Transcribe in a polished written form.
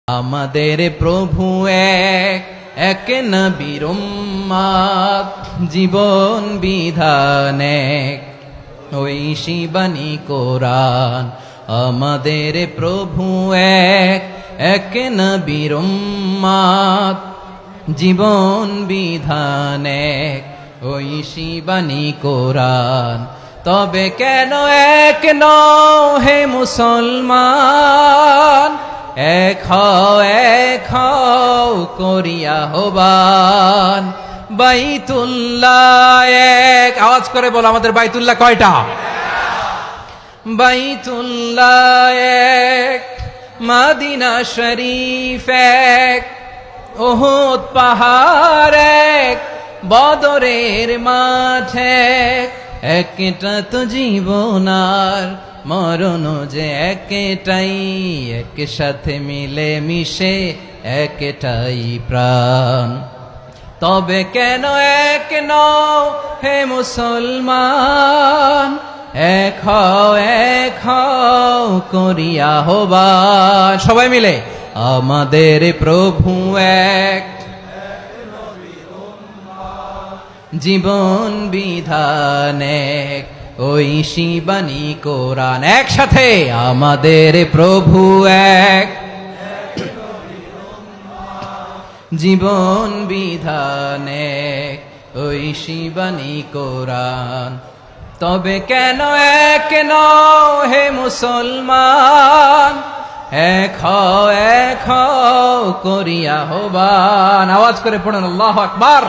আমাদের প্রভু এক, এক নবীর উম্মত, জীবন বিধান এক, ঐশী বাণী কোরআন। আমাদের প্রভু এক, এক নবীর উম্মত, জীবন বিধান এক, ঐশী বাণী কোরআন। তবে কেন এক নও হে মুসলমান, এক হও করিয়া হবান। বাইতুল্লাহ এক, আওয়াজ করে বলো আমাদের বাইতুল্লাহ কয়টা? বাইতুল্লাহ এক, মদিনা শরীফ এক, উহুদ পাহাড় এক, বদরের মাঠ এক। একটা তো জীবন আর মরণ যে একটাই, একসাথে মিলে মিশে একটাই প্রাণ। তবে কেন এক নও হে মুসলমান, এক হও করিয়া হবান। সবাই মিলে আমাদের প্রভু এক, জীবন বিধান এক, ঐশী বাণী কোরআন। একসাথে আমাদের প্রভু এক, জীবন বিধান এক, ঐশী বাণী কোরআন। তবে কেন এক নও হে মুসলমান, এক হও করিয়া হবান। আওয়াজ করে পড়ুন আল্লাহু আকবার।